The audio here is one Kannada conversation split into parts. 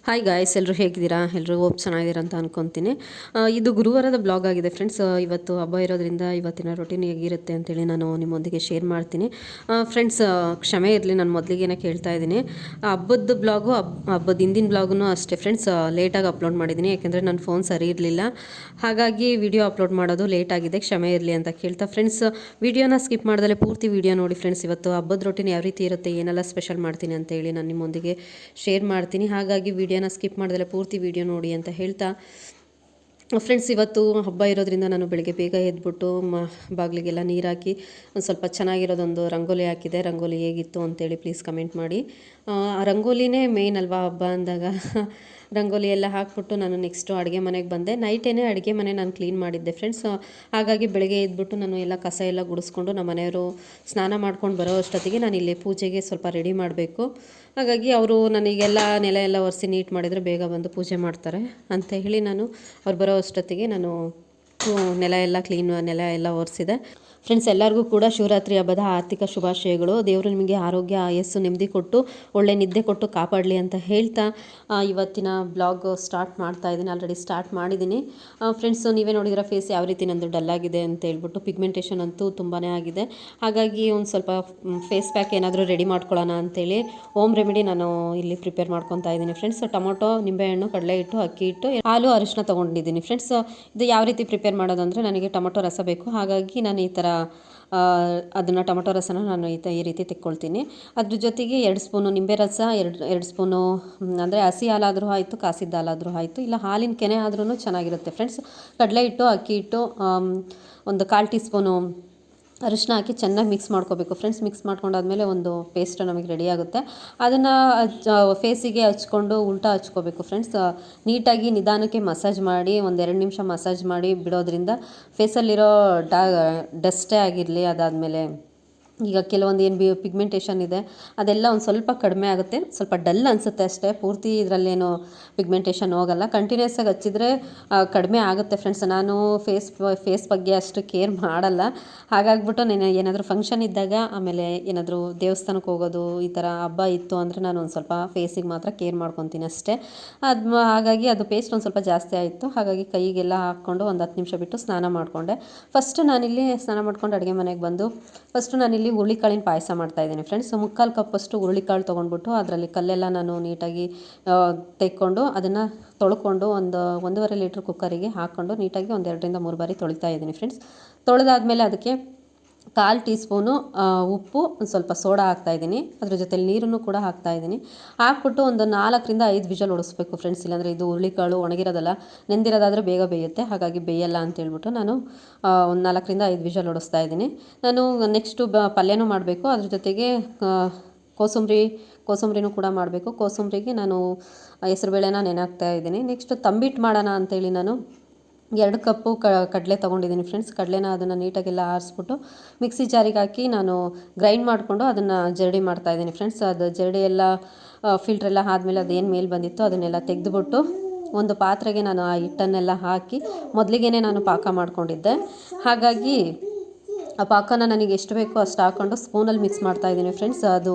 ಹಾಯ್ ಗಾಯ್ಸ್, ಎಲ್ಲರೂ ಹೇಗಿದ್ದೀರಾ? ಎಲ್ಲರೂ ಹೋಪ್ ಚೆನ್ನಾಗಿದ್ದೀರಾ ಅಂತ ಅನ್ಕೊತೀನಿ. ಇದು ಗುರುವಾರದ ಬ್ಲಾಗ್ ಆಗಿದೆ ಫ್ರೆಂಡ್ಸ್. ಇವತ್ತು ಹಬ್ಬ ಇರೋದ್ರಿಂದ ಇವತ್ತಿನ ರೊಟೀನ್ ಹೇಗಿರುತ್ತೆ ಅಂತೇಳಿ ನಾನು ನಿಮ್ಮೊಂದಿಗೆ ಶೇರ್ ಮಾಡ್ತೀನಿ. ಫ್ರೆಂಡ್ಸ್, ಕ್ಷಮೆ ಇರಲಿ, ನಾನು ಮೊದಲಿಗೇನೆ ಕೇಳ್ತಾ ಇದ್ದೀನಿ. ಹಬ್ಬದ ಬ್ಲಾಗು ಹಬ್ಬದ ಹಿಂದಿನ ಬ್ಲಾಗೂ ಅಷ್ಟೇ ಫ್ರೆಂಡ್ಸ್, ಲೇಟಾಗಿ ಅಪ್ಲೋಡ್ ಮಾಡಿದ್ದೀನಿ. ಯಾಕೆಂದರೆ ನನ್ನ ಫೋನ್ ಸರಿ ಇರಲಿಲ್ಲ, ಹಾಗಾಗಿ ವಿಡಿಯೋ ಅಪ್ಲೋಡ್ ಮಾಡೋದು ಲೇಟ್ ಆಗಿದೆ. ಕ್ಷಮೆ ಇರಲಿ ಅಂತ ಕೇಳ್ತಾ ಫ್ರೆಂಡ್ಸ್, ವಿಡಿಯೋನ ಸ್ಕಿಪ್ ಮಾಡ್ದಲೇ ಪೂರ್ತಿ ವಿಡಿಯೋ ನೋಡಿ ಫ್ರೆಂಡ್ಸ್. ಇವತ್ತು ಹಬ್ಬದ ರೊಟೀನ್ ಯಾವ ರೀತಿ ಇರುತ್ತೆ, ಏನೆಲ್ಲ ಸ್ಪೆಷಲ್ ಮಾಡ್ತೀನಿ ಅಂತೇಳಿ ನಾನು ನಿಮ್ಮೊಂದಿಗೆ ಶೇರ್ ಮಾಡ್ತೀನಿ. ಹಾಗಾಗಿ ವಿಡಿಯೋನ ಸ್ಕಿಪ್ ಮಾಡಿದ್ರೆ ಪೂರ್ತಿ ವಿಡಿಯೋ ನೋಡಿ ಅಂತ ಹೇಳ್ತಾ ಫ್ರೆಂಡ್ಸ್, ಇವತ್ತು ಹಬ್ಬ ಇರೋದ್ರಿಂದ ನಾನು ಬೆಳಗ್ಗೆ ಬೇಗ ಎದ್ಬಿಟ್ಟು ಬಾಗಿಲಿಗೆಲ್ಲ ನೀರು ಹಾಕಿ ಒಂದು ಸ್ವಲ್ಪ ಚೆನ್ನಾಗಿರೋದೊಂದು ರಂಗೋಲಿ ಹಾಕಿದೆ. ರಂಗೋಲಿ ಹೇಗಿತ್ತು ಅಂತೇಳಿ ಪ್ಲೀಸ್ ಕಮೆಂಟ್ ಮಾಡಿ. ಆ ರಂಗೋಲಿನೇ ಮೇಯ್ನ್ ಅಲ್ವಾ ಹಬ್ಬ ಅಂದಾಗ. ರಂಗೋಲಿ ಎಲ್ಲ ಹಾಕ್ಬಿಟ್ಟು ನಾನು ನೆಕ್ಸ್ಟು ಅಡುಗೆ ಮನೆಗೆ ಬಂದೆ. ನೈಟೇನೆ ಅಡುಗೆ ಮನೆ ನಾನು ಕ್ಲೀನ್ ಮಾಡಿದ್ದೆ ಫ್ರೆಂಡ್ಸ್. ಹಾಗಾಗಿ ಬೆಳಗ್ಗೆ ಎದ್ಬಿಟ್ಟು ನಾನು ಎಲ್ಲ ಕಸ ಎಲ್ಲ ಗುಡಿಸ್ಕೊಂಡು ನಮ್ಮ ಮನೆಯವರು ಸ್ನಾನ ಮಾಡ್ಕೊಂಡು ಬರೋ ಅಷ್ಟೊತ್ತಿಗೆ ನಾನು ಇಲ್ಲಿ ಪೂಜೆಗೆ ಸ್ವಲ್ಪ ರೆಡಿ ಮಾಡಬೇಕು. ಹಾಗಾಗಿ ಅವರು ನನಗೆಲ್ಲ ನೆಲ ಎಲ್ಲ ಒರೆಸಿ ನೀಟ್ ಮಾಡಿದರೆ ಬೇಗ ಬಂದು ಪೂಜೆ ಮಾಡ್ತಾರೆ ಅಂತ ಹೇಳಿ ನಾನು ಅವ್ರು ಬರೋ ಅಷ್ಟೊತ್ತಿಗೆ ನಾನು ನೆಲ ಎಲ್ಲ ಒರೆಸಿದೆ ಫ್ರೆಂಡ್ಸ್. ಎಲ್ಲರಿಗೂ ಕೂಡ ಶಿವರಾತ್ರಿ ಹಬ್ಬದ ಆರ್ಥಿಕ ಶುಭಾಶಯಗಳು. ದೇವರು ನಿಮಗೆ ಆರೋಗ್ಯ, ಆಯಸ್ಸು, ನೆಮ್ಮದಿ ಕೊಟ್ಟು ಒಳ್ಳೆ ನಿದ್ದೆ ಕೊಟ್ಟು ಕಾಪಾಡಲಿ ಅಂತ ಹೇಳ್ತಾ ಇವತ್ತಿನ ಬ್ಲಾಗ್ ಸ್ಟಾರ್ಟ್ ಮಾಡ್ತಾ ಇದ್ದೀನಿ. ಆಲ್ರೆಡಿ ಸ್ಟಾರ್ಟ್ ಮಾಡಿದ್ದೀನಿ ಫ್ರೆಂಡ್ಸ್. ನೀವೇ ನೋಡಿದ್ರೆ ಫೇಸ್ ಯಾವ ರೀತಿ ನಂದು ಡಲ್ ಆಗಿದೆ ಅಂತ ಹೇಳ್ಬಿಟ್ಟು. ಪಿಗ್ಮೆಂಟೇಷನ್ ಅಂತೂ ತುಂಬಾ ಆಗಿದೆ. ಹಾಗಾಗಿ ಒಂದು ಸ್ವಲ್ಪ ಫೇಸ್ ಪ್ಯಾಕ್ ಏನಾದರೂ ರೆಡಿ ಮಾಡ್ಕೊಳ್ಳೋಣ ಅಂತೇಳಿ ಹೋಮ್ ರೆಮಿಡಿ ನಾನು ಇಲ್ಲಿ ಪ್ರಿಪೇರ್ ಮಾಡ್ಕೊತಾ ಇದ್ದೀನಿ ಫ್ರೆಂಡ್ಸ್. ಟೊಮೊಟೊ, ನಿಂಬೆಹಣ್ಣು, ಕಡಲೆ ಹಿಟ್ಟು, ಅಕ್ಕಿ ಹಿಟ್ಟು, ಹಾಲು, ಅರಿಶಿನ ತೊಗೊಂಡಿದ್ದೀನಿ ಫ್ರೆಂಡ್ಸ್. ಇದು ಯಾವ ರೀತಿ ಪ್ರಿಪೇರ್ ಮಾಡೋದು ಅಂದರೆ, ನನಗೆ ಟೊಮೊಟೊ ರಸ ಬೇಕು. ಹಾಗಾಗಿ ನಾನು ಈ ಥರ ಅದನ್ನು ಟೊಮೊಟೊ ರಸನ ನಾನು ಈ ರೀತಿ ತೆಕ್ಕೊಳ್ತೀನಿ. ಅದ್ರ ಜೊತೆಗೆ 2 ಸ್ಪೂನು ನಿಂಬೆ ರಸ, ಎರಡು ಸ್ಪೂನು ಅಂದರೆ ಹಸಿ ಹಾಲಾದರೂ ಆಯಿತು, ಕಾಸಿದ್ದ ಹಾಲಾದರೂ ಆಯಿತು, ಇಲ್ಲ ಹಾಲಿನ ಕೆನೆ ಆದ್ರೂ ಚೆನ್ನಾಗಿರುತ್ತೆ ಫ್ರೆಂಡ್ಸ್. ಕಡಲೆ ಹಿಟ್ಟು, ಅಕ್ಕಿ ಹಿಟ್ಟು, ಒಂದು 1/4 ಟೀ ಸ್ಪೂನು ಅರಿಶಿನ ಹಾಕಿ ಚೆನ್ನಾಗಿ ಮಿಕ್ಸ್ ಮಾಡ್ಕೋಬೇಕು ಫ್ರೆಂಡ್ಸ್. ಮಿಕ್ಸ್ ಮಾಡ್ಕೊಂಡಾದ್ಮೇಲೆ ಒಂದು ಪೇಸ್ಟ್ ನಮಗೆ ರೆಡಿ ಆಗುತ್ತೆ. ಅದನ್ನು ಫೇಸಿಗೆ ಹಚ್ಕೊಂಡು ಉಲ್ಟಾ ಹಚ್ಕೋಬೇಕು ಫ್ರೆಂಡ್ಸ್. ನೀಟಾಗಿ ನಿಧಾನಕ್ಕೆ ಮಸಾಜ್ ಮಾಡಿ 1-2 ನಿಮಿಷ ಮಸಾಜ್ ಮಾಡಿ ಬಿಡೋದ್ರಿಂದ ಫೇಸಲ್ಲಿರೋ ಡಸ್ಟೇ ಆಗಿರಲಿ, ಅದಾದಮೇಲೆ ಈಗ ಕೆಲವೊಂದು ಏನು ಪಿಗ್ಮೆಂಟೇಷನ್ ಇದೆ ಅದೆಲ್ಲ ಒಂದು ಸ್ವಲ್ಪ ಕಡಿಮೆ ಆಗುತ್ತೆ. ಸ್ವಲ್ಪ ಡಲ್ ಅನಿಸುತ್ತೆ ಅಷ್ಟೇ, ಪೂರ್ತಿ ಇದರಲ್ಲೇನು ಪಿಗ್ಮೆಂಟೇಷನ್ ಹೋಗಲ್ಲ. ಕಂಟಿನ್ಯೂಸ್ ಆಗಿ ಹಚ್ಚಿದ್ರೆ ಕಡಿಮೆ ಆಗುತ್ತೆ ಫ್ರೆಂಡ್ಸ್. ನಾನು ಫೇಸ್ ಬಗ್ಗೆ ಅಷ್ಟು ಕೇರ್ ಮಾಡಲ್ಲ. ಹಾಗಾಗ್ಬಿಟ್ಟು ನಾನು ಏನಾದರೂ ಫಂಕ್ಷನ್ ಇದ್ದಾಗ, ಆಮೇಲೆ ಏನಾದರೂ ದೇವಸ್ಥಾನಕ್ಕೆ ಹೋಗೋದು, ಈ ಥರ ಹಬ್ಬ ಇತ್ತು ಅಂದರೆ ನಾನು ಒಂದು ಸ್ವಲ್ಪ ಫೇಸಿಗೆ ಮಾತ್ರ ಕೇರ್ ಮಾಡ್ಕೊತೀನಿ ಅಷ್ಟೇ. ಹಾಗಾಗಿ ಅದು ಪೇಸ್ಟ್ ಒಂದು ಸ್ವಲ್ಪ ಜಾಸ್ತಿ ಆಯಿತು. ಹಾಗಾಗಿ ಕೈಗೆಲ್ಲ ಹಾಕ್ಕೊಂಡು ಒಂದು 10 ನಿಮಿಷ ಬಿಟ್ಟು ಸ್ನಾನ ಮಾಡಿಕೊಂಡೆ. ಫಸ್ಟು ನಾನಿಲ್ಲಿ ಸ್ನಾನ ಮಾಡ್ಕೊಂಡು ಅಡುಗೆ ಮನೆಗೆ ಬಂದು ಫಸ್ಟು ನಾನಿಲ್ಲಿ ಹುರುಳಿಕಾಳಿನ ಪಾಯಸ ಮಾಡ್ತಾಯಿದ್ದೀನಿ ಫ್ರೆಂಡ್ಸ್. 3/4 ಕಪ್ಪಷ್ಟು ಹುರುಳಿಕಾಳು ತೊಗೊಂಡ್ಬಿಟ್ಟು ಅದರಲ್ಲಿ ಕಲ್ಲೆಲ್ಲ ನಾನು ನೀಟಾಗಿ ತೆಕ್ಕೊಂಡು ಅದನ್ನು ತೊಳ್ಕೊಂಡು 1.5 ಲೀಟ್ರ್ ಕುಕ್ಕರಿಗೆ ಹಾಕ್ಕೊಂಡು ನೀಟಾಗಿ 2-3 ಬಾರಿ ತೊಳಿತಾ ಇದ್ದೀನಿ ಫ್ರೆಂಡ್ಸ್. ತೊಳೆದಾದ್ಮೇಲೆ ಅದಕ್ಕೆ 1/4 ಟೀ ಸ್ಪೂನು ಉಪ್ಪು, ಒಂದು ಸ್ವಲ್ಪ ಸೋಡಾ ಹಾಕ್ತಾಯಿದ್ದೀನಿ. ಅದ್ರ ಜೊತೆಲಿ ನೀರನ್ನು ಕೂಡ ಹಾಕ್ತಾಯಿದ್ದೀನಿ. ಹಾಕ್ಬಿಟ್ಟು ಒಂದು 4-5 ವಿಷಲ್ ಹೊಡಿಸ್ಬೇಕು ಫ್ರೆಂಡ್ಸ್. ಇಲ್ಲಾಂದರೆ ಇದು ಹುರುಳಿಕಾಳು ಒಣಗಿರೋದಲ್ಲ, ನೆಂದಿರೋದಾದರೆ ಬೇಗ ಬೇಯುತ್ತೆ, ಹಾಗಾಗಿ ಬೇಯಲ್ಲ ಅಂತೇಳ್ಬಿಟ್ಟು ನಾನು ಒಂದು 4-5 ವಿಷಲ್ ಹೊಡಿಸ್ತಾ ಇದ್ದೀನಿ. ನಾನು ನೆಕ್ಸ್ಟು ಪಲ್ಯನೂ ಮಾಡಬೇಕು. ಅದ್ರ ಜೊತೆಗೆ ಕೋಸಂಬರಿನೂ ಕೂಡ ಮಾಡಬೇಕು. ಕೋಸಂಬರಿಗೆ ನಾನು ಹೆಸರುಬೇಳೆನ ನೆನೆ ಹಾಕ್ತಾ ಇದ್ದೀನಿ. ನೆಕ್ಸ್ಟ್ ತಂಬಿಟ್ಟು ಮಾಡೋಣ ಅಂತೇಳಿ ನಾನು 2 ಕಪ್ಪು ಕಡಲೆ ತೊಗೊಂಡಿದ್ದೀನಿ ಫ್ರೆಂಡ್ಸ್. ಕಡಲೆನ ಅದನ್ನು ನೀಟಾಗೆಲ್ಲ ಆರಿಸ್ಬಿಟ್ಟು ಮಿಕ್ಸಿ ಜಾರಿಗೆ ಹಾಕಿ ನಾನು ಗ್ರೈಂಡ್ ಮಾಡಿಕೊಂಡು ಅದನ್ನು ಜರಡಿ ಮಾಡ್ತಾಯಿದ್ದೀನಿ ಫ್ರೆಂಡ್ಸ್. ಅದು ಜರಡಿ ಎಲ್ಲ ಫಿಲ್ಟ್ರೆಲ್ಲ ಆದಮೇಲೆ ಅದೇನು ಮೇಲೆ ಬಂದಿತ್ತು ಅದನ್ನೆಲ್ಲ ತೆಗೆದುಬಿಟ್ಟು ಒಂದು ಪಾತ್ರೆಗೆ ನಾನು ಆ ಹಿಟ್ಟನ್ನೆಲ್ಲ ಹಾಕಿ ಮೊದಲಿಗೆ ನಾನು ಪಾಕ ಮಾಡ್ಕೊಂಡಿದ್ದೆ. ಹಾಗಾಗಿ ಆ ಪಾಕನ ನನಗೆ ಎಷ್ಟು ಬೇಕೋ ಅಷ್ಟು ಹಾಕ್ಕೊಂಡು ಸ್ಪೂನಲ್ಲಿ ಮಿಕ್ಸ್ ಮಾಡ್ತಾಯಿದ್ದೀನಿ ಫ್ರೆಂಡ್ಸ್. ಅದು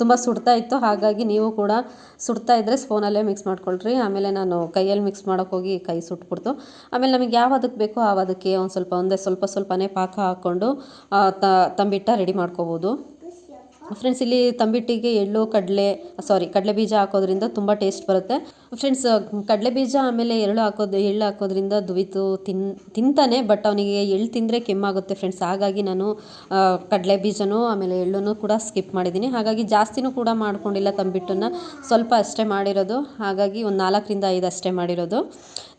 ತುಂಬ ಸುಡ್ತಾ ಇತ್ತು, ಹಾಗಾಗಿ ನೀವು ಕೂಡ ಸುಡ್ತಾ ಇದ್ದರೆ ಸ್ಪೂನಲ್ಲೇ ಮಿಕ್ಸ್ ಮಾಡ್ಕೊಳ್ರಿ. ಆಮೇಲೆ ನಾನು ಕೈಯಲ್ಲಿ ಮಿಕ್ಸ್ ಮಾಡೋಕ್ಕೋಗಿ ಕೈ ಸುಟ್ಬಿಡ್ತು. ಆಮೇಲೆ ನಮಗೆ ಯಾವುದಕ್ಕೆ ಬೇಕೋ ಅದಕ್ಕೆ ಸ್ವಲ್ಪ ಸ್ವಲ್ಪನೇ ಪಾಕ ಹಾಕ್ಕೊಂಡು ತಂಬಿಟ್ಟು ರೆಡಿ ಮಾಡ್ಕೋಬೋದು. ಫ್ರೆಂಡ್ಸ್ ಇಲ್ಲಿ ತಂಬಿಟ್ಟಿಗೆ ಎಳ್ಳು ಕಡಲೆ ಬೀಜ ಹಾಕೋದ್ರಿಂದ ತುಂಬ ಟೇಸ್ಟ್ ಬರುತ್ತೆ ಫ್ರೆಂಡ್ಸ್. ಕಡಲೆ ಬೀಜ ಆಮೇಲೆ ಎಳ್ಳು ಹಾಕೋದ್ರಿಂದ ದುವಿತು ತಿಂತಾನೆ, ಬಟ್ ಅವನಿಗೆ ಎಳ್ಳು ತಿಂದರೆ ಕೆಮ್ಮಾಗುತ್ತೆ ಫ್ರೆಂಡ್ಸ್. ಹಾಗಾಗಿ ನಾನು ಕಡಲೆ ಬೀಜನೂ ಆಮೇಲೆ ಎಳ್ಳನ್ನು ಕೂಡ ಸ್ಕಿಪ್ ಮಾಡಿದ್ದೀನಿ. ಹಾಗಾಗಿ ಜಾಸ್ತಿನೂ ಕೂಡ ಮಾಡ್ಕೊಂಡಿಲ್ಲ ತಂಬಿಟ್ಟನ್ನು, ಸ್ವಲ್ಪ ಅಷ್ಟೇ ಮಾಡಿರೋದು. ಹಾಗಾಗಿ ಒಂದು 4ರಿಂದ 5 ಅಷ್ಟೇ ಮಾಡಿರೋದು.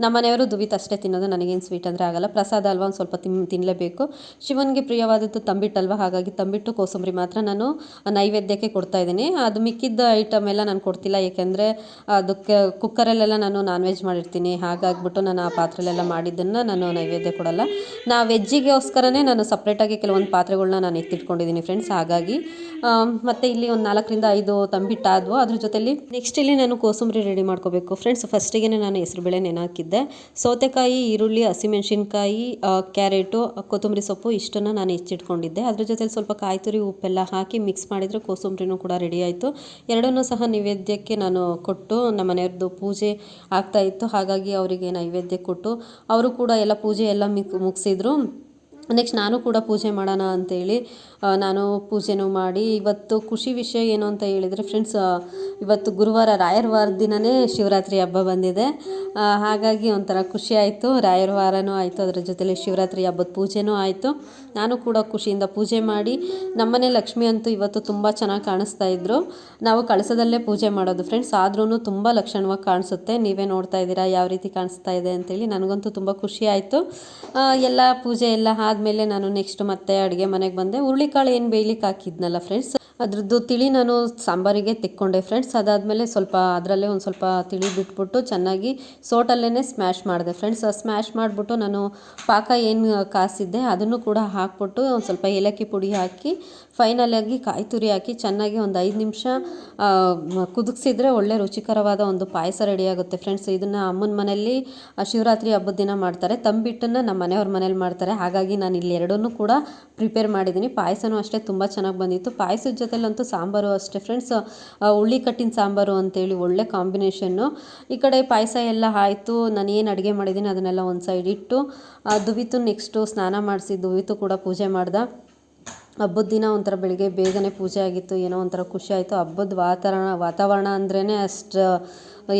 ನಮ್ಮ ಮನೆಯವರು ದುವಿತು ಅಷ್ಟೇ ತಿನ್ನೋದು, ನನಗೇನು ಸ್ವೀಟ್ ಅಂದರೆ ಆಗಲ್ಲ. ಪ್ರಸಾದ ಅಲ್ವಾ, ಒಂದು ಸ್ವಲ್ಪ ತಿನ್ನಲೇಬೇಕು. ಶಿವನಿಗೆ ಪ್ರಿಯವಾದದ್ದು ತಂಬಿಟ್ಟಲ್ವ, ಹಾಗಾಗಿ ತಂಬಿಟ್ಟು ಕೋಸಂಬರಿ ಮಾತ್ರ ನಾನು ನೈವೇದ್ಯಕ್ಕೆ ಕೊಡ್ತಾ ಇದ್ದೀನಿ. ಅದು ಮಿಕ್ಕಿದ್ದ ಐಟಮ್ ಎಲ್ಲ ನಾನು ಕೊಡ್ತಿಲ್ಲ, ಏಕೆಂದರೆ ಅದಕ್ಕೆ ಕುಕ್ಕರಲ್ಲೆಲ್ಲ ನಾನು ನಾನ್ ವೆಜ್ ಮಾಡಿರ್ತೀನಿ. ಹಾಗಾಗ್ಬಿಟ್ಟು ನಾನು ಆ ಪಾತ್ರೆಲೆಲ್ಲ ಮಾಡಿದ್ದನ್ನು ನಾನು ನೈವೇದ್ಯ ಕೊಡಲ್ಲ. ವೆಜ್ಜಿಗೋಸ್ಕರನೇ ನಾನು ಸಪ್ರೇಟಾಗಿ ಕೆಲವೊಂದು ಪಾತ್ರೆಗಳನ್ನ ನಾನು ಎತ್ತಿಟ್ಕೊಂಡಿದ್ದೀನಿ ಫ್ರೆಂಡ್ಸ್. ಹಾಗಾಗಿ ಮತ್ತು ಇಲ್ಲಿ ಒಂದು 4ರಿಂದ 5 ತಂಬಿಟ್ಟಾದವು. ಅದ್ರ ಜೊತೆಲಿ ನೆಕ್ಸ್ಟ್ ಇಲ್ಲಿ ನಾನು ಕೋಸಂಬರಿ ರೆಡಿ ಮಾಡ್ಕೋಬೇಕು ಫ್ರೆಂಡ್ಸ್. ಫಸ್ಟಿಗೆ ನಾನು ಹೆಸರುಬೇಳೆ ನೆನೆಹಾಕಿದ್ದೆ. ಸೌತೆಕಾಯಿ, ಈರುಳ್ಳಿ, ಹಸಿಮೆಣಸಿನ್ಕಾಯಿ, ಕ್ಯಾರೆಟು, ಕೊತ್ತಂಬರಿ ಸೊಪ್ಪು ಇಷ್ಟನ್ನು ನಾನು ಹೆಚ್ಚಿಟ್ಕೊಂಡಿದ್ದೆ. ಅದ್ರ ಜೊತೆಲಿ ಸ್ವಲ್ಪ ಕಾಯಿ ತುರಿ, ಉಪ್ಪೆಲ್ಲ ಹಾಕಿ ಮಿಕ್ಸ್ ಮಾಡಿದರೆ ಕೋಸಂಬರಿನೂ ಕೂಡ ರೆಡಿ ಆಯಿತು. ಎರಡನ್ನೂ ಸಹ ನೈವೇದ್ಯಕ್ಕೆ ನಾನು ಕೊಟ್ಟು, ನಮ್ಮ ಮನೆಯವ್ರದ್ದು ಪೂಜೆ ಆಗ್ತಾಯಿತ್ತು. ಹಾಗಾಗಿ ಅವರಿಗೆ ನೈವೇದ್ಯ ಕೊಟ್ಟು ಅವರು ಕೂಡ ಎಲ್ಲ ಪೂಜೆ ಎಲ್ಲ ಮುಗಿಸಿದ್ರು. ನೆಕ್ಸ್ಟ್ ನಾನು ಕೂಡ ಪೂಜೆ ಮಾಡೋಣ ಅಂತೇಳಿ ನಾನು ಪೂಜೆನೂ ಮಾಡಿ, ಇವತ್ತು ಖುಷಿ ವಿಷಯ ಏನು ಅಂತ ಹೇಳಿದರೆ ಫ್ರೆಂಡ್ಸ್, ಇವತ್ತು ಗುರುವಾರ, ರಾಯರ ವಾರ ದಿನವೇ ಶಿವರಾತ್ರಿ ಹಬ್ಬ ಬಂದಿದೆ. ಹಾಗಾಗಿ ಒಂಥರ ಖುಷಿ ಆಯಿತು. ರಾಯರ ವಾರನೂ ಆಯಿತು, ಅದರ ಜೊತೆಲಿ ಶಿವರಾತ್ರಿ ಹಬ್ಬದ ಪೂಜೆನೂ ಆಯಿತು. ನಾನು ಕೂಡ ಖುಷಿಯಿಂದ ಪೂಜೆ ಮಾಡಿ, ನಮ್ಮನೆ ಲಕ್ಷ್ಮಿ ಅಂತೂ ಇವತ್ತು ತುಂಬ ಚೆನ್ನಾಗಿ ಕಾಣಿಸ್ತಾ ಇದ್ದರು. ನಾವು ಕಳಸದಲ್ಲೇ ಪೂಜೆ ಮಾಡೋದು ಫ್ರೆಂಡ್ಸ್, ಆದ್ರೂ ತುಂಬ ಲಕ್ಷಣವಾಗಿ ಕಾಣಿಸುತ್ತೆ. ನೀವೇ ನೋಡ್ತಾ ಇದ್ದೀರಾ ಯಾವ ರೀತಿ ಕಾಣಿಸ್ತಾ ಇದೆ ಅಂತೇಳಿ. ನನಗಂತೂ ತುಂಬ ಖುಷಿ ಆಯಿತು. ಎಲ್ಲ ಪೂಜೆ ಎಲ್ಲ ಆದಮೇಲೆ ನಾನು ನೆಕ್ಸ್ಟ್ ಮತ್ತೆ ಅಡುಗೆ ಮನೆಗೆ ಬಂದೆ. ಹುರುಳಿಕಾಳು ಏನು ಬೇಯ್ಲಿಕ್ಕೆ ಹಾಕಿದ್ನಲ್ಲ ಫ್ರೆಂಡ್ಸ್, ಅದ್ರದ್ದು ತಿಳಿ ನಾನು ಸಾಂಬಾರಿಗೆ ತೆಕ್ಕೊಂಡೆ ಫ್ರೆಂಡ್ಸ್. ಅದಾದಮೇಲೆ ಅದರಲ್ಲೇ ಒಂದು ಸ್ವಲ್ಪ ತಿಳಿ ಬಿಟ್ಬಿಟ್ಟು ಚೆನ್ನಾಗಿ ಸೋಟಲ್ಲೇ ಸ್ಮ್ಯಾಶ್ ಮಾಡಿದೆ ಫ್ರೆಂಡ್ಸ್. ಸ್ಮ್ಯಾಶ್ ಮಾಡಿಬಿಟ್ಟು ನಾನು ಪಾಕ ಏನು ಕಾಸಿದ್ದೆ ಅದನ್ನು ಕೂಡ ಹಾಕ್ಬಿಟ್ಟು ಒಂದು ಸ್ವಲ್ಪ ಏಲಕ್ಕಿ ಪುಡಿ ಹಾಕಿ, ಫೈನಲಾಗಿ ಕಾಯಿ ತುರಿ ಹಾಕಿ ಚೆನ್ನಾಗಿ ಒಂದು 5 ನಿಮಿಷ ಕುದಿಸಿದ್ರೆ ಒಳ್ಳೆ ರುಚಿಕರವಾದ ಒಂದು ಪಾಯಸ ರೆಡಿಯಾಗುತ್ತೆ ಫ್ರೆಂಡ್ಸ್. ಇದನ್ನು ಅಮ್ಮನ ಮನೆಯಲ್ಲಿ ಶಿವರಾತ್ರಿ ಹಬ್ಬದ ದಿನ ಮಾಡ್ತಾರೆ, ತಂಬಿಟ್ಟನ್ನು ನಮ್ಮ ಮನೆಯವ್ರ ಮನೇಲಿ ಮಾಡ್ತಾರೆ. ಹಾಗಾಗಿ ನಾನು ಇಲ್ಲಿ ಎರಡನ್ನೂ ಕೂಡ ಪ್ರಿಪೇರ್ ಮಾಡಿದ್ದೀನಿ. ಪಾಯಸನೂ ಅಷ್ಟೇ ತುಂಬ ಚೆನ್ನಾಗಿ ಬಂದಿತ್ತು. ಪಾಯಸದ ಜೊತೆಲಂತೂ ಸಾಂಬಾರು ಅಷ್ಟೇ ಫ್ರೆಂಡ್ಸ್, ಹುಳ್ಳಿಕಟ್ಟಿನ ಸಾಂಬಾರು ಅಂತೇಳಿ ಒಳ್ಳೆ ಕಾಂಬಿನೇಷನ್ನು. ಈ ಕಡೆ ಪಾಯಸ ಎಲ್ಲ ಆಯಿತು. ನಾನು ಏನು ಅಡುಗೆ ಮಾಡಿದ್ದೀನಿ ಅದನ್ನೆಲ್ಲ ಒಂದು ಸೈಡ್ ಇಟ್ಟು, ದುವಿತು ನೆಕ್ಸ್ಟು ಸ್ನಾನ ಮಾಡಿಸಿ ದುವಿತು ಕೂಡ ಪೂಜೆ ಮಾಡ್ದೆ. ಹಬ್ಬದ ದಿನ ಒಂಥರ ಬೆಳಿಗ್ಗೆ ಬೇಗನೆ ಪೂಜೆ ಆಗಿತ್ತು. ಏನೋ ಒಂಥರ ಖುಷಿ ಆಯಿತು. ಹಬ್ಬದ ವಾತಾವರಣ ಅಂದ್ರೇ ಅಷ್ಟು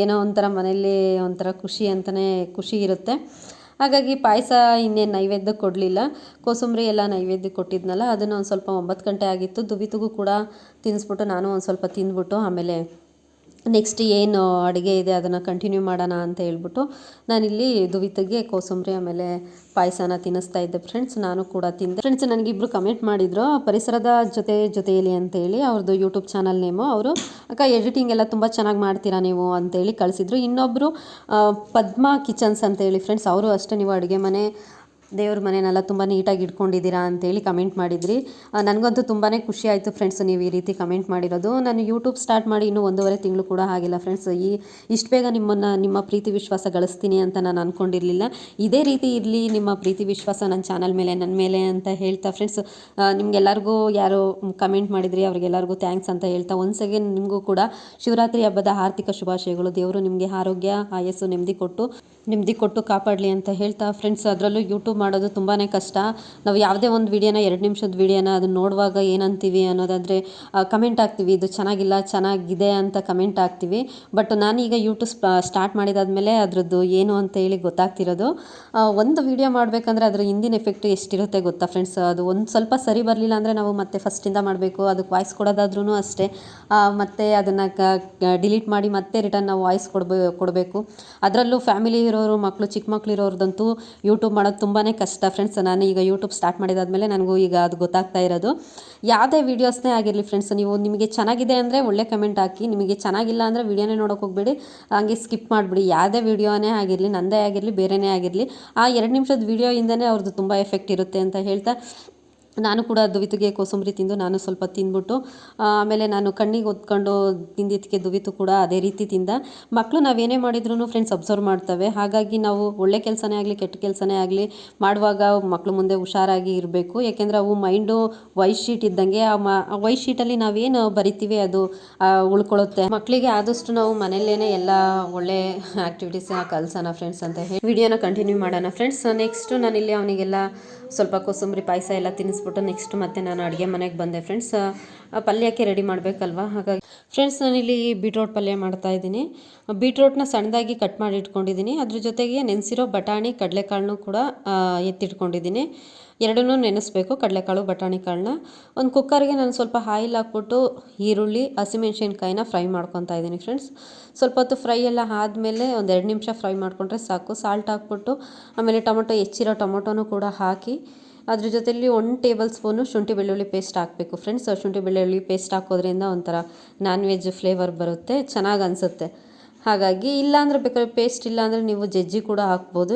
ಏನೋ ಒಂಥರ ಮನೆಯಲ್ಲಿ ಒಂಥರ ಖುಷಿ ಇರುತ್ತೆ. ಹಾಗಾಗಿ ಪಾಯಸ ಇನ್ನೇನು ನೈವೇದ್ಯಕ್ಕೆ ಕೊಡಲಿಲ್ಲ. ಕೋಸಂಬರಿ ಎಲ್ಲ ನೈವೇದ್ಯಕ್ಕೆ ಕೊಟ್ಟಿದ್ನಲ್ಲ, ಅದನ್ನು ಒಂದು ಸ್ವಲ್ಪ 9 ಗಂಟೆ ಆಗಿತ್ತು. ದುವಿತಿಗೂ ಕೂಡ ತಿನ್ನಿಸ್ಬಿಟ್ಟು ನಾನು ಒಂದು ಸ್ವಲ್ಪ ತಿಂದ್ಬಿಟ್ಟು ಆಮೇಲೆ ನೆಕ್ಸ್ಟ್ ಏನು ಅಡುಗೆ ಇದೆ ಅದನ್ನು ಕಂಟಿನ್ಯೂ ಮಾಡೋಣ ಅಂತ ಹೇಳ್ಬಿಟ್ಟು ನಾನಿಲ್ಲಿ ದುವಿತಿಗೆ ಕೋಸಂಬರಿ ಆಮೇಲೆ ಪಾಯಸನ ತಿನ್ನಿಸ್ತಾ ಇದ್ದೆ ಫ್ರೆಂಡ್ಸ್. ನಾನು ಕೂಡ ತಿಂದೆ ಫ್ರೆಂಡ್ಸ್. ನನಗಿಬ್ಬರು ಕಮೆಂಟ್ ಮಾಡಿದ್ರು, ಪರಿಸರದ ಜೊತೆಯಲ್ಲಿ ಅಂತೇಳಿ, ಅವ್ರದ್ದು ಯೂಟ್ಯೂಬ್ ಚಾನಲ್ ನೇಮು. ಅವರು ಅಕ್ಕ ಎಡಿಟಿಂಗ್ ಎಲ್ಲ ತುಂಬ ಚೆನ್ನಾಗಿ ಮಾಡ್ತೀರಾ ನೀವು ಅಂತೇಳಿ ಕಳಿಸಿದ್ರು. ಇನ್ನೊಬ್ಬರು ಪದ್ಮಾ ಕಿಚನ್ಸ್ ಅಂತೇಳಿ ಫ್ರೆಂಡ್ಸ್, ಅವರು ಅಷ್ಟೇ ನೀವು ಅಡುಗೆ ಮನೆ, ದೇವ್ರ ಮನೆಯನ್ನೆಲ್ಲ ತುಂಬ ನೀಟಾಗಿ ಇಟ್ಕೊಂಡಿದ್ದೀರಾ ಅಂತೇಳಿ ಕಮೆಂಟ್ ಮಾಡಿದ್ರಿ. ನನಗಂತೂ ತುಂಬಾ ಖುಷಿ ಆಯಿತು ಫ್ರೆಂಡ್ಸ್ ನೀವು ಈ ರೀತಿ ಕಮೆಂಟ್ ಮಾಡಿರೋದು. ನಾನು ಯೂಟ್ಯೂಬ್ ಸ್ಟಾರ್ಟ್ ಮಾಡಿ ಇನ್ನೂ 1.5 ತಿಂಗಳು ಕೂಡ ಆಗಿಲ್ಲ ಫ್ರೆಂಡ್ಸ್. ಇಷ್ಟು ಬೇಗ ನಿಮ್ಮ ಪ್ರೀತಿ ವಿಶ್ವಾಸ ಗಳಿಸ್ತೀನಿ ಅಂತ ನಾನು ಅಂದ್ಕೊಂಡಿರಲಿಲ್ಲ. ಇದೇ ರೀತಿ ಇರಲಿ ನಿಮ್ಮ ಪ್ರೀತಿ ವಿಶ್ವಾಸ ನನ್ನ ಚಾನಲ್ ಮೇಲೆ, ನನ್ನ ಮೇಲೆ ಅಂತ ಹೇಳ್ತಾ ಫ್ರೆಂಡ್ಸ್, ನಿಮಗೆಲ್ಲರಿಗೂ ಯಾರು ಕಮೆಂಟ್ ಮಾಡಿದ್ರಿ ಅವರಿಗೆಲ್ಲರಿಗೂ ಥ್ಯಾಂಕ್ಸ್ ಅಂತ ಹೇಳ್ತಾ, ಒನ್ಸ್ ಅಗೇನ್ ನಿಮಗೂ ಕೂಡ ಶಿವರಾತ್ರಿ ಹಬ್ಬದ ಆರ್ಥಿಕ ಶುಭಾಶಯಗಳು. ದೇವರು ನಿಮಗೆ ಆರೋಗ್ಯ, ಆಯಸ್ಸು, ನೆಮ್ಮದಿ ಕೊಟ್ಟು ಕಾಪಾಡಲಿ ಅಂತ ಹೇಳ್ತಾ ಫ್ರೆಂಡ್ಸ್, ಅದರಲ್ಲೂ ಯೂಟ್ಯೂಬ್ ಮಾಡೋದು ತುಂಬಾ ಕಷ್ಟ. ನಾವು ಯಾವುದೇ ಒಂದು ವಿಡಿಯೋನ 2 ನಿಮಿಷದ ವಿಡಿಯೋನ ಅದನ್ನು ನೋಡುವಾಗ ಏನಂತೀವಿ ಅನ್ನೋದಾದರೆ ಕಮೆಂಟ್ ಹಾಕ್ತೀವಿ, ಇದು ಚೆನ್ನಾಗಿಲ್ಲ, ಚೆನ್ನಾಗಿದೆ ಅಂತ ಕಮೆಂಟ್ ಹಾಕ್ತೀವಿ. ಬಟ್ ನಾನೀಗ ಯೂಟ್ಯೂಬ್ ಸ್ಟಾರ್ಟ್ ಮಾಡಿದಾದ್ಮೇಲೆ ಅದರದ್ದು ಏನು ಅಂತ ಹೇಳಿ ಗೊತ್ತಾಗ್ತಿರೋದು. ಒಂದು ವಿಡಿಯೋ ಮಾಡಬೇಕಂದ್ರೆ ಅದರ ಹಿಂದಿನ ಎಫೆಕ್ಟ್ ಎಷ್ಟಿರುತ್ತೆ ಗೊತ್ತಾ ಫ್ರೆಂಡ್ಸ್. ಅದು ಒಂದು ಸ್ವಲ್ಪ ಸರಿ ಬರಲಿಲ್ಲ ಅಂದರೆ ನಾವು ಮತ್ತೆ ಫಸ್ಟಿಂದ ಮಾಡಬೇಕು. ಅದಕ್ಕೆ ವಾಯ್ಸ್ ಕೊಡೋದಾದ್ರೂ ಅಷ್ಟೇ, ಮತ್ತು ಅದನ್ನು ಡಿಲೀಟ್ ಮಾಡಿ ಮತ್ತೆ ರಿಟರ್ನ್ ನಾವು ವಾಯ್ಸ್ ಕೊಡಬೇಕು. ಅದರಲ್ಲೂ ಫ್ಯಾಮಿಲಿ ಇರೋರು, ಚಿಕ್ಕ ಮಕ್ಳು ಇರೋರ್ದಂತೂ ಯೂಟ್ಯೂಬ್ ಮಾಡೋದು ತುಂಬಾ ಕಷ್ಟ ಫ್ರೆಂಡ್ಸ್. ನಾನು ಈಗ ಯೂಟ್ಯೂಬ್ ಸ್ಟಾರ್ಟ್ ಮಾಡಿದಾದ್ಮೇಲೆ ನನಗೂ ಈಗ ಅದು ಗೊತ್ತಾಗ್ತಾ ಇರೋದು. ಯಾವುದೇ ವೀಡಿಯೋಸ್ನೇ ಆಗಿರಲಿ ಫ್ರೆಂಡ್ಸ್, ನಿಮಗೆ ಚೆನ್ನಾಗಿದೆ ಅಂದರೆ ಒಳ್ಳೆ ಕಮೆಂಟ್ ಹಾಕಿ, ನಿಮಗೆ ಚೆನ್ನಾಗಿಲ್ಲ ಅಂದರೆ ವೀಡಿಯೋನೇ ನೋಡೋಕೆ ಹೋಗ್ಬೇಡಿ, ಹಂಗೆ ಸ್ಕಿಪ್ ಮಾಡಿಬಿಡಿ. ಯಾವುದೇ ವೀಡಿಯೋನೇ ಆಗಿರಲಿ, ನನ್ನದೇ ಆಗಿರಲಿ, ಬೇರೆಯೇ ಆಗಿರಲಿ, ಆ 2 ನಿಮಿಷದ ವೀಡಿಯೋಯಿಂದನೇ ಅವ್ರದ್ದು ತುಂಬ ಎಫೆಕ್ಟ್ ಇರುತ್ತೆ ಅಂತ ಹೇಳ್ತಾ, ನಾನು ಕೂಡ ದುವಿತಿಗೆ ಕೋಸಂಬರಿ ತಿಂದು ನಾನು ಸ್ವಲ್ಪ ತಿಂದ್ಬಿಟ್ಟು ಆಮೇಲೆ ನಾನು ಕಣ್ಣಿಗೆ ಒತ್ಕೊಂಡು ತಿಂದಿದ್ದಕ್ಕೆ ದುವಿತು ಕೂಡ ಅದೇ ರೀತಿ ತಿಂದ. ಮಕ್ಕಳು ನಾವೇನೇ ಮಾಡಿದ್ರು ಫ್ರೆಂಡ್ಸ್ ಅಬ್ಸರ್ವ್ ಮಾಡ್ತವೆ. ಹಾಗಾಗಿ ನಾವು ಒಳ್ಳೆ ಕೆಲಸನೇ ಆಗಲಿ ಕೆಟ್ಟ ಕೆಲಸನೇ ಆಗಲಿ ಮಾಡುವಾಗ ಮಕ್ಕಳು ಮುಂದೆ ಹುಷಾರಾಗಿ ಇರಬೇಕು. ಯಾಕೆಂದರೆ ಅವು ಮೈಂಡು ವೈಟ್ ಶೀಟ್ ಇದ್ದಂಗೆ, ಆ ವೈಟ್ ಶೀಟಲ್ಲಿ ನಾವೇನು ಬರಿತೀವಿ ಅದು ಉಳ್ಕೊಳ್ಳುತ್ತೆ. ಮಕ್ಕಳಿಗೆ ಆದಷ್ಟು ನಾವು ಮನೆಯಲ್ಲೇ ಎಲ್ಲ ಒಳ್ಳೆ ಆ್ಯಕ್ಟಿವಿಟೀಸ್ನ ಕಲಿಸೋಣ ಫ್ರೆಂಡ್ಸ್ ಅಂತ ಹೇಳಿ ವಿಡಿಯೋನ ಕಂಟಿನ್ಯೂ ಮಾಡೋಣ ಫ್ರೆಂಡ್ಸ್. ನೆಕ್ಸ್ಟು ನಾನಿಲ್ಲಿ ಅವನಿಗೆಲ್ಲ ಸ್ವಲ್ಪ ಕೋಸಂಬರಿ ಪಾಯಸ ಎಲ್ಲ ತಿನ್ನಿಸ್ಬಿಟ್ಟು ಮುಗಿಸ್ಬಿಟ್ಟು ನೆಕ್ಸ್ಟ್ ಮತ್ತೆ ನಾನು ಅಡುಗೆ ಮನೆಗೆ ಬಂದೆ ಫ್ರೆಂಡ್ಸ್. ಪಲ್ಯಕ್ಕೆ ರೆಡಿ ಮಾಡಬೇಕಲ್ವ, ಹಾಗಾಗಿ ಫ್ರೆಂಡ್ಸ್ ನಾನಿಲ್ಲಿ ಬೀಟ್ರೋಟ್ ಪಲ್ಯ ಮಾಡ್ತಾಯಿದ್ದೀನಿ. ಬೀಟ್ರೋಟ್ನ ಸಣ್ಣದಾಗಿ ಕಟ್ ಮಾಡಿ ಇಟ್ಕೊಂಡಿದ್ದೀನಿ. ಅದ್ರ ಜೊತೆಗೆ ನೆನೆಸಿರೋ ಬಟಾಣಿ ಕಡಲೆಕಾಳನ್ನು ಕೂಡ ಎತ್ತಿಟ್ಕೊಂಡಿದ್ದೀನಿ. ಎರಡನ್ನೂ ನೆನೆಸ್ಬೇಕು, ಕಡಲೆಕಾಳು ಬಟಾಣಿ ಕಾಳನ್ನ. ಒಂದು ಕುಕ್ಕರ್ಗೆ ನಾನು ಸ್ವಲ್ಪ ಆಯಿಲ್ ಹಾಕ್ಬಿಟ್ಟು ಈರುಳ್ಳಿ ಹಸಿಮೆಣ್ಸಿನ್ಕಾಯಿನ ಫ್ರೈ ಮಾಡ್ಕೊತಾ ಇದ್ದೀನಿ ಫ್ರೆಂಡ್ಸ್. ಸ್ವಲ್ಪ ಹೊತ್ತು ಫ್ರೈ ಎಲ್ಲ ಆದಮೇಲೆ ಒಂದು 2 ನಿಮಿಷ ಫ್ರೈ ಮಾಡಿಕೊಂಡ್ರೆ ಸಾಕು. ಸಾಲ್ಟ್ ಹಾಕ್ಬಿಟ್ಟು ಆಮೇಲೆ ಹೆಚ್ಚಿರೋ ಟೊಮೊಟೊನೂ ಕೂಡ ಹಾಕಿ ಅದ್ರ ಜೊತೆಲಿ 1 ಟೇಬಲ್ ಸ್ಪೂನು ಶುಂಠಿ ಬೆಳ್ಳುಳ್ಳಿ ಪೇಸ್ಟ್ ಹಾಕಬೇಕು ಫ್ರೆಂಡ್ಸ್. ಶುಂಠಿ ಬೆಳ್ಳುಳ್ಳಿ ಪೇಸ್ಟ್ ಹಾಕೋದ್ರಿಂದ ಒಂಥರ ನಾನ್ ವೆಜ್ ಫ್ಲೇವರ್ ಬರುತ್ತೆ, ಚೆನ್ನಾಗಿ ಅನಿಸುತ್ತೆ. ಹಾಗಾಗಿ ಇಲ್ಲಾಂದರೆ ಬೇಕಾದ್ರೆ ಪೇಸ್ಟ್ ಇಲ್ಲಾಂದರೆ ನೀವು ಜಜ್ಜಿ ಕೂಡ ಹಾಕ್ಬೋದು,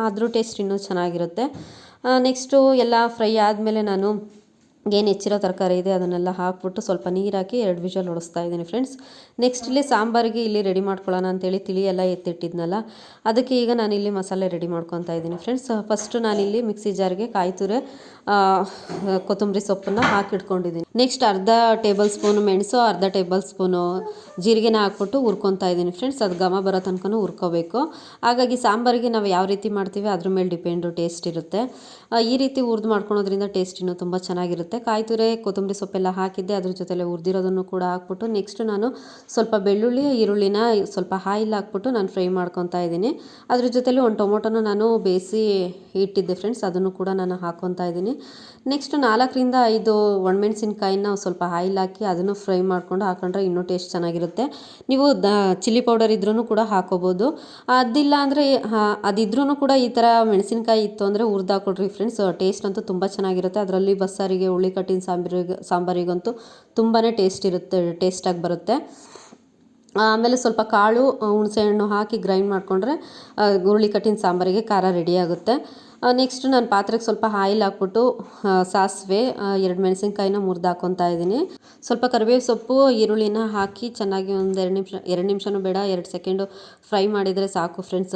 ಆದರೂ ಟೇಸ್ಟ್ ಇನ್ನೂ ಚೆನ್ನಾಗಿರುತ್ತೆ. ನೆಕ್ಸ್ಟು ಎಲ್ಲ ಫ್ರೈ ಆದಮೇಲೆ ನಾನು ಏನು ಹೆಚ್ಚಿರೋ ತರಕಾರಿ ಇದೆ ಅದನ್ನೆಲ್ಲ ಹಾಕ್ಬಿಟ್ಟು ಸ್ವಲ್ಪ ನೀರು ಹಾಕಿ 2 ವಿಷಲ್ ಹೊಡಿಸ್ತಾ ಇದ್ದೀನಿ ಫ್ರೆಂಡ್ಸ್. ನೆಕ್ಸ್ಟ್ ಇಲ್ಲಿ ಸಾಂಬಾರಿಗೆ ಇಲ್ಲಿ ರೆಡಿ ಮಾಡ್ಕೊಳ್ಳೋಣ ಅಂತೇಳಿ ತಿಳಿ ಎಲ್ಲ ಎತ್ತಿಟ್ಟಿದ್ನಲ್ಲ, ಅದಕ್ಕೆ ಈಗ ನಾನಿಲ್ಲಿ ಮಸಾಲೆ ರೆಡಿ ಮಾಡ್ಕೊತಾ ಇದ್ದೀನಿ ಫ್ರೆಂಡ್ಸ್. ಫಸ್ಟು ನಾನಿಲ್ಲಿ ಮಿಕ್ಸಿ ಜಾರ್ಗೆ ಕಾಯಿ ತುರಿ ಕೊತ್ತಂಬರಿ ಸೊಪ್ಪನ್ನು ಹಾಕಿಟ್ಕೊಂಡಿದ್ದೀನಿ. ನೆಕ್ಸ್ಟ್ ಅರ್ಧ ಟೇಬಲ್ ಸ್ಪೂನು ಮೆಣಸು, ಅರ್ಧ ಟೇಬಲ್ ಸ್ಪೂನು ಜೀರಿಗೆನ ಹಾಕ್ಬಿಟ್ಟು ಹುರ್ಕೊತಾ ಇದ್ದೀನಿ ಫ್ರೆಂಡ್ಸ್. ಅದು ಘಮ ಬರೋ ತನಕ ಹುರ್ಕೋಬೇಕು. ಹಾಗಾಗಿ ಸಾಂಬಾರಿಗೆ ನಾವು ಯಾವ ರೀತಿ ಮಾಡ್ತೀವಿ ಅದ್ರ ಮೇಲೆ ಡಿಪೆಂಡು ಟೇಸ್ಟ್ ಇರುತ್ತೆ. ಈ ರೀತಿ ಹುರಿದು ಮಾಡ್ಕೊಳೋದ್ರಿಂದ ಟೇಸ್ಟ್ ಇನ್ನೂ ತುಂಬ ಚೆನ್ನಾಗಿರುತ್ತೆ. ಕಾಯಿ ತುರಿ ಕೊತ್ತಂಬರಿ ಸೊಪ್ಪೆಲ್ಲ ಹಾಕಿದ್ದೆ, ಅದ್ರ ಜೊತೆಲೆ ಹುರಿದಿರೋದನ್ನು ಕೂಡ ಹಾಕ್ಬಿಟ್ಟು ನೆಕ್ಸ್ಟ್ ನಾನು ಸ್ವಲ್ಪ ಬೆಳ್ಳುಳ್ಳಿ ಈರುಳ್ಳಿನ ಸ್ವಲ್ಪ ಆಯಿಲ್ ಹಾಕ್ಬಿಟ್ಟು ನಾನು ಫ್ರೈ ಮಾಡ್ಕೊತಾ ಇದ್ದೀನಿ. ಅದ್ರ ಜೊತೆಲಿ 1 ಟೊಮೊಟೊನ ನಾನು ಬೇಯಿಸಿ ಇಟ್ಟಿದ್ದೆ ಫ್ರೆಂಡ್ಸ್, ಅದನ್ನು ಕೂಡ ನಾನು ಹಾಕ್ಕೊತಾ ಇದ್ದೀನಿ. ನೆಕ್ಸ್ಟ್ 4ರಿಂದ 5 ಒಣಮೆಣಸಿನ್ಕಾಯಿನ ಸ್ವಲ್ಪ ಆಯಿಲ್ ಹಾಕಿ ಅದನ್ನು ಫ್ರೈ ಮಾಡ್ಕೊಂಡು ಹಾಕೊಂಡ್ರೆ ಇನ್ನೂ ಟೇಸ್ಟ್ ಚೆನ್ನಾಗಿರುತ್ತೆ. ನೀವು ಚಿಲ್ಲಿ ಪೌಡರ್ ಇದ್ರೂ ಕೂಡ ಹಾಕೋಬೋದು. ಅದಿಲ್ಲ ಅಂದರೆ ಅದಿದ್ರೂ ಕೂಡ ಈ ಥರ ಮೆಣಸಿನ್ಕಾಯಿ ಇತ್ತು ಅಂದರೆ ಹುರಿದು ಹಾಕೊಡ್ರಿ ಫ್ರೆಂಡ್ಸ್, ಟೇಸ್ಟ್ ಅಂತೂ ತುಂಬ ಚೆನ್ನಾಗಿರುತ್ತೆ. ಅದರಲ್ಲಿ ಬಸ್ಸಾರಿಗೆ ಹುಳಿ ಕಟ್ಟಿನ ಸಾಂಬಾರಿಗಂತೂ ತುಂಬಾ ಟೇಸ್ಟಾಗಿ ಬರುತ್ತೆ. ಆಮೇಲೆ ಸ್ವಲ್ಪ ಕಾಳು ಹುಣಸೆಹಣ್ಣು ಹಾಕಿ ಗ್ರೈಂಡ್ ಮಾಡಿಕೊಂಡ್ರೆ ಹುರುಳಿ ಕಟ್ಟಿನ ಸಾಂಬಾರಿಗೆ ಖಾರ ರೆಡಿ ಆಗುತ್ತೆ. ನೆಕ್ಸ್ಟ್ ನಾನು ಪಾತ್ರೆಗೆ ಸ್ವಲ್ಪ ಆಯಿಲ್ ಹಾಕ್ಬಿಟ್ಟು ಸಾಸಿವೆ 2 ಮೆಣಸಿನ್ಕಾಯಿನ ಮುರಿದು ಹಾಕ್ಕೊತಾ ಇದ್ದೀನಿ. ಸ್ವಲ್ಪ ಕರಿಬೇವು ಸೊಪ್ಪು ಈರುಳ್ಳಿನ ಹಾಕಿ ಚೆನ್ನಾಗಿ ಒಂದು 2 ನಿಮಿಷನೂ ಬೇಡ 2 ಸೆಕೆಂಡು ಫ್ರೈ ಮಾಡಿದರೆ ಸಾಕು ಫ್ರೆಂಡ್ಸ್,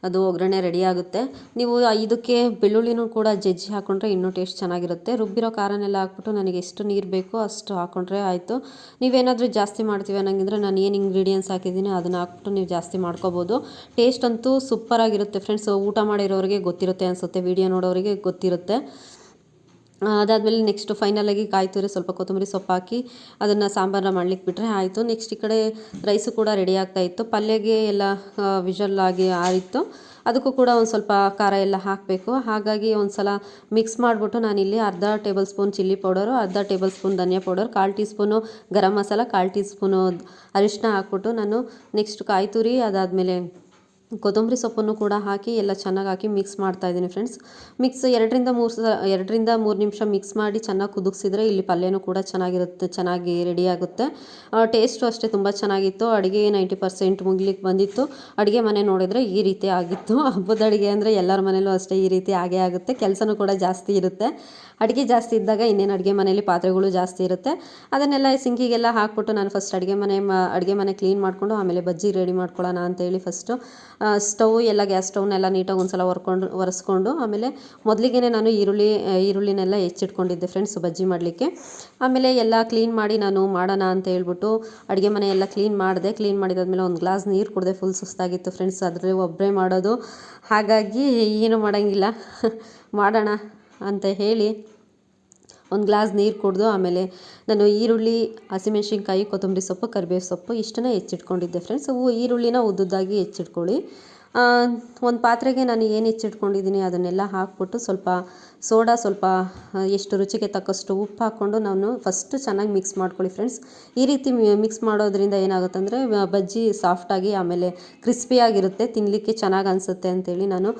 ಅದು ಒಗ್ಗರಣೆ ರೆಡಿ ಆಗುತ್ತೆ. ನೀವು ಇದಕ್ಕೆ ಬೆಳ್ಳುಳ್ಳಿನೂ ಕೂಡ ಜಜ್ಜಿ ಹಾಕ್ಕೊಂಡ್ರೆ ಇನ್ನೂ ಟೇಸ್ಟ್ ಚೆನ್ನಾಗಿರುತ್ತೆ. ರುಬ್ಬಿರೋ ಖಾರನೆಲ್ಲ ಹಾಕ್ಬಿಟ್ಟು ನನಗೆ ಎಷ್ಟು ನೀರು ಬೇಕೋ ಅಷ್ಟು ಹಾಕ್ಕೊಂಡ್ರೆ ಆಯಿತು. ನೀವೇನಾದರೂ ಜಾಸ್ತಿ ಮಾಡ್ತೀವಿ ಅನ್ನಂಗಿದ್ರೆ ನಾನು ಏನು ಇಂಗ್ರೀಡಿಯೆಂಟ್ಸ್ ಹಾಕಿದ್ದೀನಿ ಅದನ್ನು ಹಾಕ್ಬಿಟ್ಟು ನೀವು ಜಾಸ್ತಿ ಮಾಡ್ಕೋಬೋದು. ಟೇಸ್ಟ್ ಅಂತೂ ಸೂಪರಾಗಿರುತ್ತೆ ಫ್ರೆಂಡ್ಸ್. ಊಟ ಮಾಡಿರೋರಿಗೆ ಗೊತ್ತಿರುತ್ತೆ ಅನಿಸುತ್ತೆ, ವಿಡಿಯೋ ನೋಡೋರಿಗೆ ಗೊತ್ತಿರುತ್ತೆ. ಅದಾದಮೇಲೆ ನೆಕ್ಸ್ಟ್ ಫೈನಲಾಗಿ ಕಾಯಿ ತುರಿ ಸ್ವಲ್ಪ ಕೊತ್ತಂಬರಿ ಸೊಪ್ಪು ಹಾಕಿ ಅದನ್ನು ಸಾಂಬಾರನ್ನ ಮಾಡ್ಲಿಕ್ಕೆ ಬಿಟ್ಟರೆ ಆಯಿತು. ನೆಕ್ಸ್ಟ್ ಈ ಕಡೆ ರೈಸು ಕೂಡ ರೆಡಿ ಆಗ್ತಾಯಿತ್ತು. ಪಲ್ಯಗೆ ಎಲ್ಲ ವಿಷಲ್ ಆಗಿ ಆರಿತ್ತು, ಅದಕ್ಕೂ ಕೂಡ ಒಂದು ಸ್ವಲ್ಪ ಖಾರ ಎಲ್ಲ ಹಾಕಬೇಕು. ಹಾಗಾಗಿ ಒಂದು ಸಲ ಮಿಕ್ಸ್ ಮಾಡಿಬಿಟ್ಟು ನಾನಿಲ್ಲಿ ಅರ್ಧ ಟೇಬಲ್ ಸ್ಪೂನ್ ಚಿಲ್ಲಿ ಪೌಡರು, ಅರ್ಧ ಟೇಬಲ್ ಸ್ಪೂನ್ ಧನಿಯಾ powder, 1/4 tea spoon garam masala, 1/4 tea spoon ಅರಿಶಿನ ಹಾಕ್ಬಿಟ್ಟು ನಾನು ನೆಕ್ಸ್ಟ್ ಕಾಯಿ ತುರಿ ಅದಾದಮೇಲೆ ಕೊತ್ತಂಬರಿ ಸೊಪ್ಪನ್ನು ಕೂಡ ಹಾಕಿ ಎಲ್ಲ ಚೆನ್ನಾಗಿ ಹಾಕಿ ಮಿಕ್ಸ್ ಮಾಡ್ತಾಯಿದ್ದೀನಿ ಫ್ರೆಂಡ್ಸ್. ಮಿಕ್ಸ್ 2ರಿಂದ 3 ನಿಮಿಷ ಮಿಕ್ಸ್ ಮಾಡಿ ಚೆನ್ನಾಗಿ ಕುದಿಸಿದ್ರೆ ಇಲ್ಲಿ ಪಲ್ಯನೂ ಕೂಡ ಚೆನ್ನಾಗಿ ರೆಡಿ ಆಗುತ್ತೆ. ಟೇಸ್ಟು ಅಷ್ಟೇ ತುಂಬ ಚೆನ್ನಾಗಿತ್ತು. ಅಡುಗೆ 90% ಮುಗಿಲಿಕ್ಕೆ ಬಂದಿತ್ತು. ಅಡುಗೆ ಮನೆ ನೋಡಿದರೆ ಈ ರೀತಿ ಆಗಿತ್ತು. ಹಬ್ಬದ ಅಡುಗೆ ಅಂದರೆ ಎಲ್ಲರ ಮನೇಲೂ ಅಷ್ಟೇ ಈ ರೀತಿ ಆಗೇ ಆಗುತ್ತೆ. ಕೆಲಸನೂ ಕೂಡ ಜಾಸ್ತಿ ಇರುತ್ತೆ. ಅಡುಗೆ ಜಾಸ್ತಿ ಇದ್ದಾಗ ಇನ್ನೇನು ಅಡುಗೆ ಮನೇಲಿ ಪಾತ್ರೆಗಳು ಜಾಸ್ತಿ ಇರುತ್ತೆ. ಅದನ್ನೆಲ್ಲ ಸಿಂಕಿಗೆಲ್ಲ ಹಾಕ್ಬಿಟ್ಟು ನಾನು ಫಸ್ಟ್ ಅಡುಗೆ ಮನೆ ಕ್ಲೀನ್ ಮಾಡಿಕೊಂಡು ಆಮೇಲೆ ಬಜ್ಜಿ ರೆಡಿ ಮಾಡ್ಕೊಳ್ಳೋಣ ಅಂತೇಳಿ ಫಸ್ಟು ಗ್ಯಾಸ್ ಸ್ಟವ್ನೆಲ್ಲ ನೀಟಾಗಿ ಒಂದು ಸಲ ಒರೆಸ್ಕೊಂಡು ಆಮೇಲೆ ಮೊದಲಿಗೆ ನಾನು ಈರುಳ್ಳಿನೆಲ್ಲ ಹೆಚ್ಚಿಟ್ಕೊಂಡಿದ್ದೆ ಫ್ರೆಂಡ್ಸ್ ಬಜ್ಜಿ ಮಾಡಲಿಕ್ಕೆ. ಆಮೇಲೆ ಎಲ್ಲ ಕ್ಲೀನ್ ಮಾಡಿ ನಾನು ಮಾಡೋಣ ಅಂತ ಹೇಳ್ಬಿಟ್ಟು ಅಡುಗೆ ಮನೆ ಎಲ್ಲ ಕ್ಲೀನ್ ಮಾಡಿದಾದ್ಮೇಲೆ ಒಂದು ಗ್ಲಾಸ್ ನೀರು ಕುಡಿದೆ. ಫುಲ್ ಸುಸ್ತಾಗಿತ್ತು ಫ್ರೆಂಡ್ಸ್, ಅದರಲ್ಲಿ ಒಬ್ಬರೇ ಮಾಡೋದು, ಹಾಗಾಗಿ ಏನೂ ಮಾಡೋಂಗಿಲ್ಲ ಮಾಡೋಣ ಅಂತ ಹೇಳಿ ಒಂದು ಗ್ಲಾಸ್ ನೀರು ಕುಡಿದು ಆಮೇಲೆ ನಾನು ಈರುಳ್ಳಿ, ಹಸಿಮೆಣ್ಸಿನ್ಕಾಯಿ, ಕೊತ್ತಂಬರಿ ಸೊಪ್ಪು, ಕರಿಬೇವು ಸೊಪ್ಪು ಇಷ್ಟನ್ನು ಹೆಚ್ಚಿಟ್ಕೊಂಡಿದ್ದೆ ಫ್ರೆಂಡ್ಸ್. ಈರುಳ್ಳಿನ ಉದ್ದುದ್ದಾಗಿ ಹೆಚ್ಚಿಟ್ಕೊಳ್ಳಿ. ಒಂದು ಪಾತ್ರೆಗೆ ನಾನು ಏನು ಹೆಚ್ಚಿಟ್ಕೊಂಡಿದ್ದೀನಿ ಅದನ್ನೆಲ್ಲ ಹಾಕ್ಬಿಟ್ಟು ಸ್ವಲ್ಪ ಸೋಡಾ, ಸ್ವಲ್ಪ ಎಷ್ಟು ರುಚಿಗೆ ತಕ್ಕಷ್ಟು ಉಪ್ಪು ಹಾಕ್ಕೊಂಡು ನಾನು ಫಸ್ಟು ಚೆನ್ನಾಗಿ ಮಿಕ್ಸ್ ಮಾಡ್ಕೊಳ್ಳಿ ಫ್ರೆಂಡ್ಸ್. ಈ ರೀತಿ ಮಿಕ್ಸ್ ಮಾಡೋದ್ರಿಂದ ಏನಾಗುತ್ತೆ ಅಂದರೆ ಬಜ್ಜಿ ಸಾಫ್ಟಾಗಿ ಆಮೇಲೆ ಕ್ರಿಸ್ಪಿಯಾಗಿರುತ್ತೆ, ತಿನ್ನಲಿಕ್ಕೆ ಚೆನ್ನಾಗಿ ಅನಿಸುತ್ತೆ ಅಂತೇಳಿ ನಾನು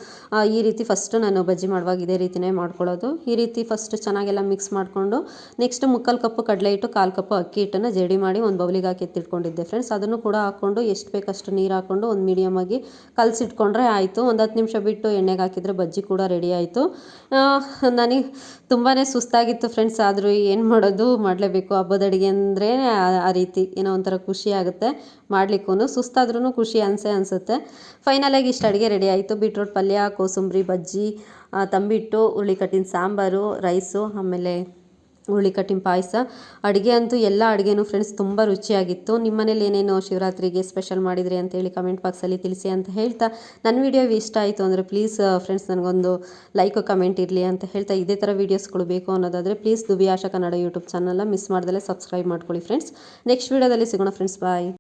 ಈ ರೀತಿ ಫಸ್ಟು ನಾನು ಬಜ್ಜಿ ಮಾಡುವಾಗ ಇದೇ ರೀತಿಯೇ ಮಾಡ್ಕೊಳ್ಳೋದು. ಈ ರೀತಿ ಫಸ್ಟ್ ಚೆನ್ನಾಗೆಲ್ಲ ಮಿಕ್ಸ್ ಮಾಡಿಕೊಂಡು ನೆಕ್ಸ್ಟ್ 3/4 ಕಪ್ಪು ಕಡಲೆ ಹಿಟ್ಟು, 1/4 ಕಪ್ಪು ಅಕ್ಕಿ ಹಿಟ್ಟನ್ನು ಜಡಿ ಮಾಡಿ ಒಂದು ಬೌಲಿಗೆ ಹಾಕಿ ಎತ್ತಿಟ್ಕೊಂಡಿದ್ದೆ ಫ್ರೆಂಡ್ಸ್. ಅದನ್ನು ಕೂಡ ಹಾಕ್ಕೊಂಡು ಎಷ್ಟು ಬೇಕಷ್ಟು ನೀರು ಹಾಕ್ಕೊಂಡು ಒಂದು ಮೀಡಿಯಮ್ ಆಗಿ ಕಲಸಿಟ್ಕೊಂಡ್ರೆ ಆಯಿತು. ಒಂದು 10 ನಿಮಿಷ ಬಿಟ್ಟು ಎಣ್ಣೆಗೆ ಹಾಕಿದರೆ ಬಜ್ಜಿ ಕೂಡ ರೆಡಿ ಆಯಿತು. ನನಗೆ ತುಂಬಾ ಸುಸ್ತಾಗಿತ್ತು ಫ್ರೆಂಡ್ಸ್, ಆದರೂ ಏನು ಮಾಡೋದು, ಮಾಡಲೇಬೇಕು. ಹಬ್ಬದ ಅಡುಗೆ ಅಂದರೆ ಆ ರೀತಿ ಏನೋ ಒಂಥರ ಖುಷಿ ಆಗುತ್ತೆ ಮಾಡಲಿಕ್ಕೂ. ಸುಸ್ತಾದ್ರೂ ಖುಷಿ ಅನಿಸುತ್ತೆ. ಫೈನಲಾಗಿ ಇಷ್ಟು ಅಡುಗೆ ರೆಡಿ ಆಯಿತು. ಬೀಟ್ರೋಟ್ ಪಲ್ಯ, ಕೋಸಂಬರಿ, ಬಜ್ಜಿ, ತಂಬಿಟ್ಟು, ಹುರುಳಿ ಕಟ್ಟಿನ ಸಾಂಬಾರು, ರೈಸು, ಆಮೇಲೆ ಹುಳಿ ಕಟ್ಟಿನ ಪಾಯಸ. ಅಡುಗೆ ಅಂತೂ ಎಲ್ಲ ಅಡುಗೆನೂ ಫ್ರೆಂಡ್ಸ್ ತುಂಬ ರುಚಿಯಾಗಿತ್ತು. ನಿಮ್ಮ ಮನೇಲಿ ಏನೇನು ಶಿವರಾತ್ರಿಗೆ ಸ್ಪೆಷಲ್ ಮಾಡಿದ್ರಿ ಅಂತೇಳಿ ಕಮೆಂಟ್ ಬಾಕ್ಸಲ್ಲಿ ತಿಳಿಸಿ ಅಂತ ಹೇಳ್ತಾ, ನನ್ನ ವಿಡಿಯೋ ಇಷ್ಟ ಆಯಿತು ಅಂದರೆ ಪ್ಲೀಸ್ ಫ್ರೆಂಡ್ಸ್ ನನಗೊಂದು ಲೈಕ್ ಕಮೆಂಟ್ ಇರಲಿ ಅಂತ ಹೇಳ್ತಾ, ಇದೇ ಥರ ವೀಡಿಯೋಸ್ಗಳು ಬೇಕು ಅನ್ನೋದಾದರೆ please Dhubri Asha Kannada YouTube ಚಾನಲ್ನ ಮಿಸ್ ಮಾಡ್ದಲೇ ಸಬ್ಸ್ಕ್ರೈಬ್ ಮಾಡ್ಕೊಳ್ಳಿ ಫ್ರೆಂಡ್ಸ್. ನೆಕ್ಸ್ಟ್ ವೀಡಿಯೋದಲ್ಲಿ ಸಿಗೋಣ ಫ್ರೆಂಡ್ಸ್, ಬಾಯ್.